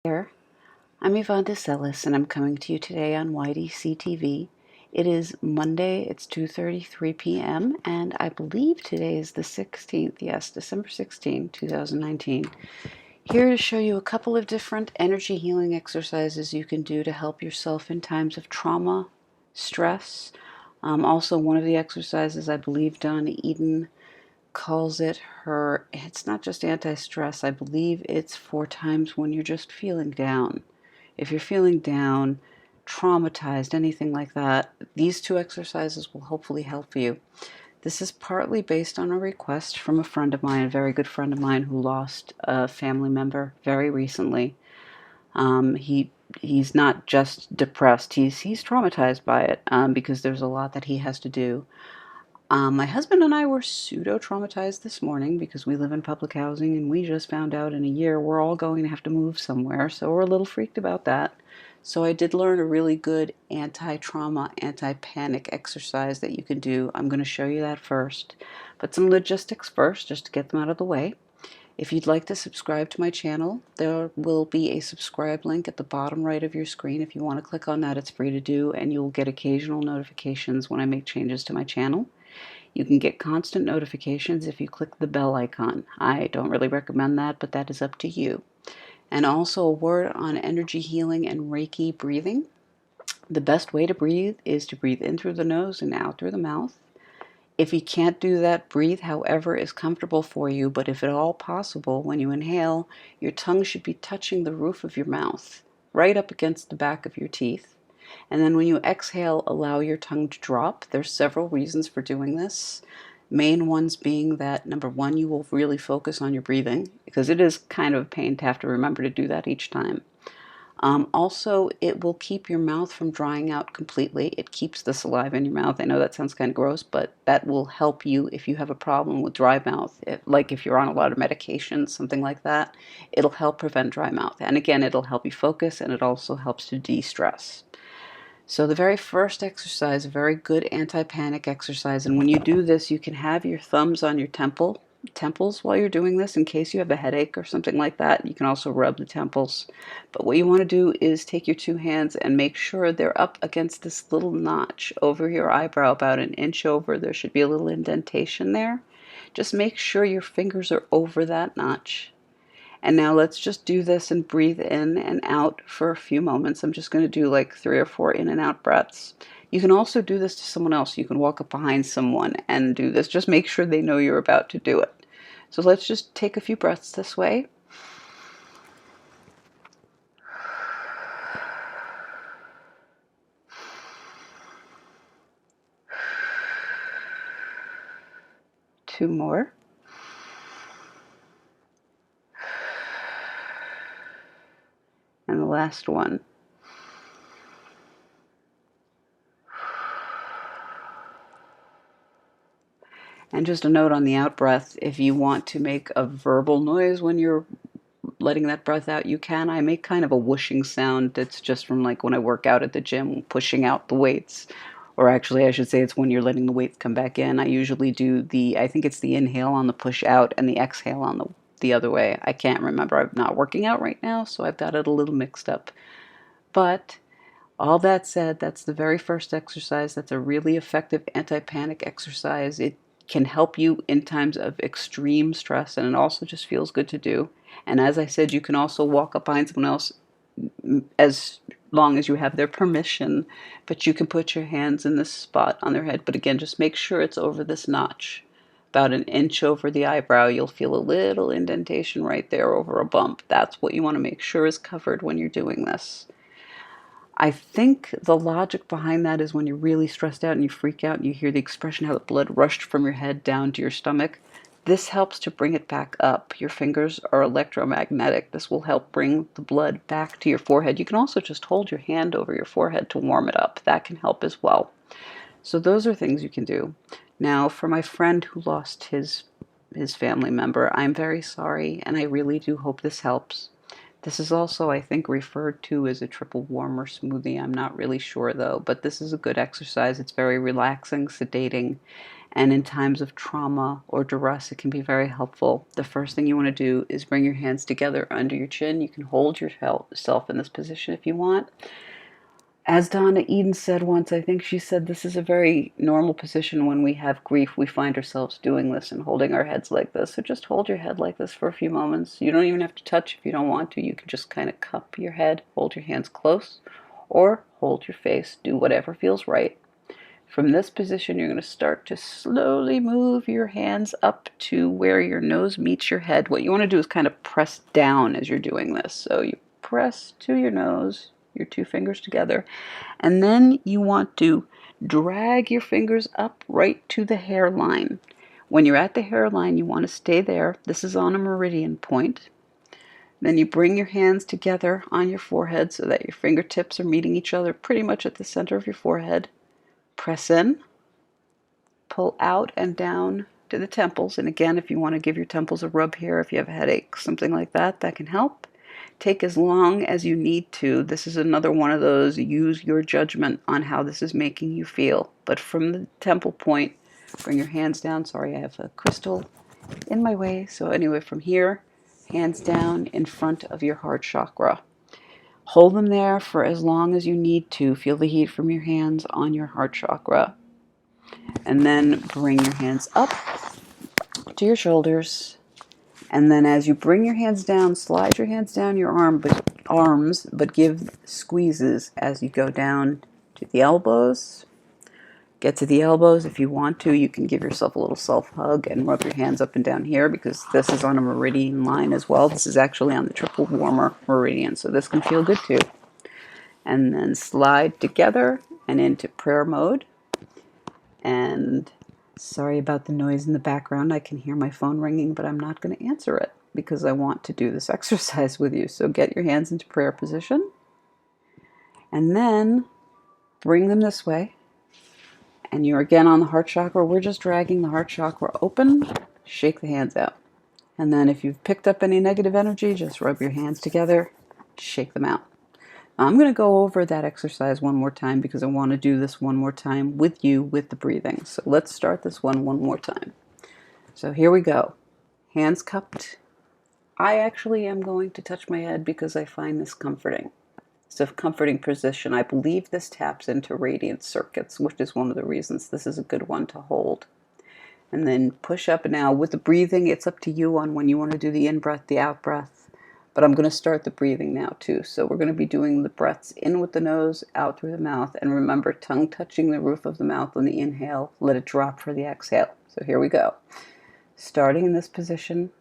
There. I'm Yvonne de Celis, and I'm coming to you today on YDCtv. It is Monday, it's 2:33 p.m., and I believe today is the 16th, yes, December 16, 2019. Here to show you a couple of different energy healing exercises you can do to help yourself in times of trauma, stress. Also, one of the exercises I believe Donna Eden calls it it's not just anti-stress, I believe it's for times when you're just feeling down. If you're feeling down, traumatized, anything like that, these two exercises will hopefully help you. This is partly based on a request from a friend of mine, a very good friend of mine who lost a family member very recently. He's not just depressed, he's traumatized by it because there's a lot that he has to do. My husband and I were pseudo-traumatized this morning because we live in public housing and we just found out in a year we're all going to have to move somewhere, so we're a little freaked about that. So I did learn a really good anti-trauma, anti-panic exercise that you can do. I'm going to show you that first, but some logistics first just to get them out of the way. If you'd like to subscribe to my channel, there will be a subscribe link at the bottom right of your screen. If you want to click on that, it's free to do, and you'll get occasional notifications when I make changes to my channel. You can get constant notifications if you click the bell icon. I don't really recommend that, but that is up to you. And also a word on energy healing and Reiki breathing. The best way to breathe is to breathe in through the nose and out through the mouth. If you can't do that, breathe however is comfortable for you, but if at all possible, when you inhale, your tongue should be touching the roof of your mouth, right up against the back of your teeth. And then when you exhale, allow your tongue to drop. There's several reasons for doing this. Main ones being that, number one, you will really focus on your breathing, because it is kind of a pain to have to remember to do that each time. Also, it will keep your mouth from drying out completely. It keeps the saliva in your mouth. I know that sounds kind of gross, but that will help you if you have a problem with dry mouth. Like if you're on a lot of medications, something like that, it'll help prevent dry mouth. And again, it'll help you focus, and it also helps to de-stress. So the very first exercise, a very good anti-panic exercise, and when you do this, you can have your thumbs on your temples while you're doing this in case you have a headache or something like that. You can also rub the temples. But what you want to do is take your two hands and make sure they're up against this little notch over your eyebrow, about an inch over. There should be a little indentation there. Just make sure your fingers are over that notch. And now let's just do this and breathe in and out for a few moments. I'm just going to do like 3 or 4 in and out breaths. You can also do this to someone else. You can walk up behind someone and do this. Just make sure they know you're about to do it. So let's just take a few breaths this way. Two more. And the last one. And just a note on the out breath, if you want to make a verbal noise when you're letting that breath out, you can. I make kind of a whooshing sound that's just from like when I work out at the gym, pushing out the weights. Or actually, I should say it's when you're letting the weights come back in. I usually do I think it's the inhale on the push out and the exhale on the other way. I can't remember. I'm not working out right now, so I've got it a little mixed up. But all that said, that's the very first exercise. That's a really effective anti-panic exercise. It can help you in times of extreme stress, and it also just feels good to do. And as I said, you can also walk up behind someone else as long as you have their permission, but you can put your hands in this spot on their head. But again, just make sure it's over this notch, about an inch over the eyebrow. You'll feel a little indentation right there over a bump. That's what you want to make sure is covered when you're doing this. I think the logic behind that is when you're really stressed out and you freak out and you hear the expression how the blood rushed from your head down to your stomach. This helps to bring it back up. Your fingers are electromagnetic. This will help bring the blood back to your forehead. You can also just hold your hand over your forehead to warm it up. That can help as well. So those are things you can do. Now, for my friend who lost his family member, I'm very sorry, and I really do hope this helps. This is also, I think, referred to as a triple warmer smoothie. I'm not really sure, though, but this is a good exercise. It's very relaxing, sedating, And in times of trauma or duress, it can be very helpful. The first thing you want to do is bring your hands together under your chin. You can hold yourself in this position if you want. As Donna Eden said once, I think she said this is a very normal position when we have grief. We find ourselves doing this and holding our heads like this. So just hold your head like this for a few moments. You don't even have to touch if you don't want to. You can just kind of cup your head, hold your hands close, or hold your face. Do whatever feels right. From this position, you're going to start to slowly move your hands up to where your nose meets your head. What you want to do is kind of press down as you're doing this. So you press to your nose, your two fingers together, and then you want to drag your fingers up right to the hairline. When you're at the hairline, you want to stay there. This is on a meridian point. Then you bring your hands together on your forehead so that your fingertips are meeting each other pretty much at the center of your forehead. Press in, pull out and down to the temples. And again, if you want to give your temples a rub here, if you have a headache, something like that, that can help. Take as long as you need to. This is another one of those, use your judgment on how this is making you feel. But from the temple point, bring your hands down. Sorry, I have a crystal in my way. So anyway, from here, hands down in front of your heart chakra. Hold them there for as long as you need to. Feel the heat from your hands on your heart chakra. And then bring your hands up to your shoulders. And then as you bring your hands down, slide your hands down your arms, but give squeezes as you go down to the elbows. Get to the elbows. If you want to, you can give yourself a little self-hug and rub your hands up and down here because this is on a meridian line as well. This is actually on the triple warmer meridian, so this can feel good too. And then slide together and into prayer mode. And sorry about the noise in the background. I can hear my phone ringing, but I'm not going to answer it because I want to do this exercise with you. So get your hands into prayer position. And then bring them this way. And you're again on the heart chakra. We're just dragging the heart chakra open. Shake the hands out. And then if you've picked up any negative energy, just rub your hands together. Shake them out. I'm going to go over that exercise one more time because I want to do this one more time with you with the breathing. So let's start this one more time. So here we go. Hands cupped. I actually am going to touch my head because I find this comforting. It's a comforting position. I believe this taps into radiant circuits, which is one of the reasons this is a good one to hold. And then push up. Now with the breathing, it's up to you on when you want to do the in-breath, the out-breath. But I'm going to start the breathing now too. So we're going to be doing the breaths in with the nose, out through the mouth. And remember, tongue touching the roof of the mouth on the inhale. Let it drop for the exhale. So here we go. Starting in this position.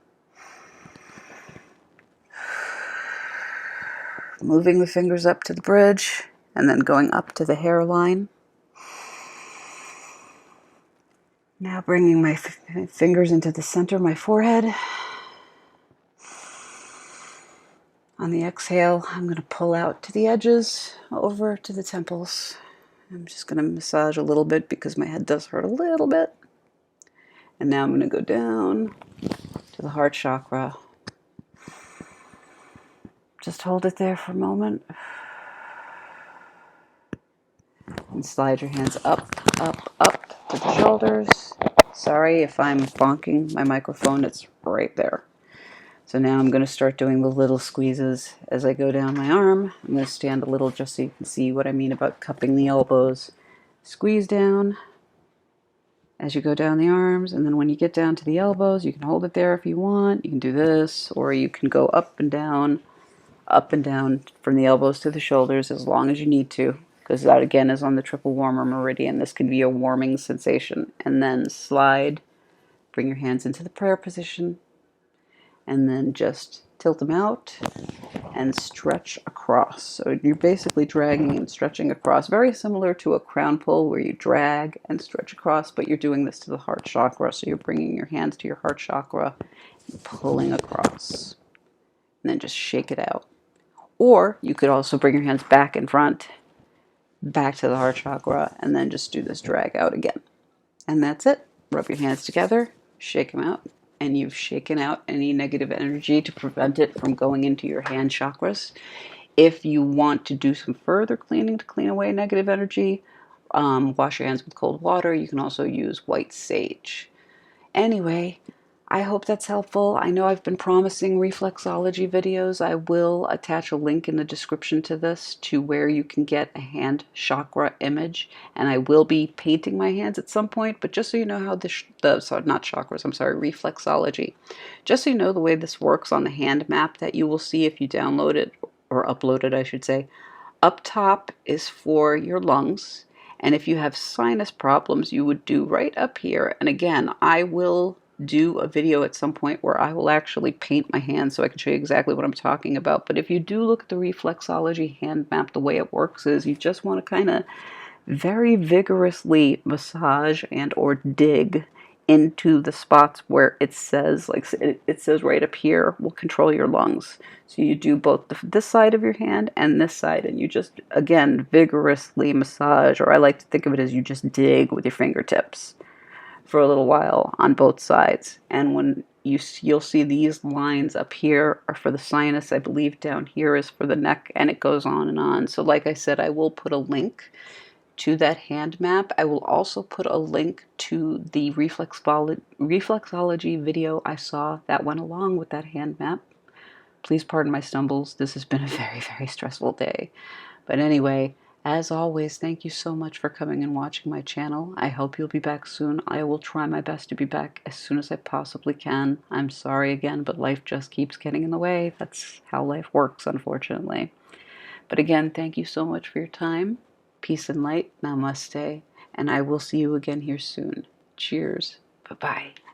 Moving the fingers up to the bridge and then going up to the hairline. Now bringing my fingers into the center of my forehead. On the exhale, I'm going to pull out to the edges, over to the temples. I'm just going to massage a little bit because my head does hurt a little bit. And now I'm going to go down to the heart chakra. Just hold it there for a moment. And slide your hands up, up, up to the shoulders. Sorry if I'm bonking my microphone, it's right there. So now I'm going to start doing the little squeezes as I go down my arm. I'm going to stand a little just so you can see what I mean about cupping the elbows. Squeeze down as you go down the arms, and then when you get down to the elbows, you can hold it there if you want. You can do this, or you can go up and down from the elbows to the shoulders as long as you need to, because that again is on the triple warmer meridian. This can be a warming sensation. And then slide, bring your hands into the prayer position, and then just tilt them out and stretch across. So you're basically dragging and stretching across, very similar to a crown pull where you drag and stretch across, but you're doing this to the heart chakra. So you're bringing your hands to your heart chakra and pulling across, and then just shake it out. Or you could also bring your hands back in front, back to the heart chakra, and then just do this drag out again. And that's it. Rub your hands together, shake them out, and you've shaken out any negative energy to prevent it from going into your hand chakras. If you want to do some further cleaning to clean away negative energy, wash your hands with cold water. You can also use white sage. Anyway, I hope that's helpful. I know I've been promising reflexology videos. I will attach a link in the description to this to where you can get a hand chakra image, and I will be painting my hands at some point, but just so you know how sorry, not chakras, I'm sorry, reflexology. Just so you know the way this works on the hand map that you will see if you download it, or upload it, I should say. Up top is for your lungs, and if you have sinus problems, you would do right up here. And again, I will do a video at some point where I will actually paint my hands so I can show you exactly what I'm talking about. But if you do look at the reflexology hand map, the way it works is you just want to kind of very vigorously massage and or dig into the spots where it says, like it says right up here, will control your lungs. So you do both this side of your hand and this side, and you just, again, vigorously massage, or I like to think of it as you just dig with your fingertips for a little while on both sides. And when you'll see these lines up here are for the sinus, I believe down here is for the neck, and it goes on and on. So like I said, I will put a link to that hand map. I will also put a link to the reflexology video I saw that went along with that hand map. Please pardon my stumbles. This has been a very, very stressful day. But anyway, as always, thank you so much for coming and watching my channel. I hope you'll be back soon. I will try my best to be back as soon as I possibly can. I'm sorry again, but life just keeps getting in the way. That's how life works, unfortunately. But again, thank you so much for your time. Peace and light. Namaste. And I will see you again here soon. Cheers. Bye-bye.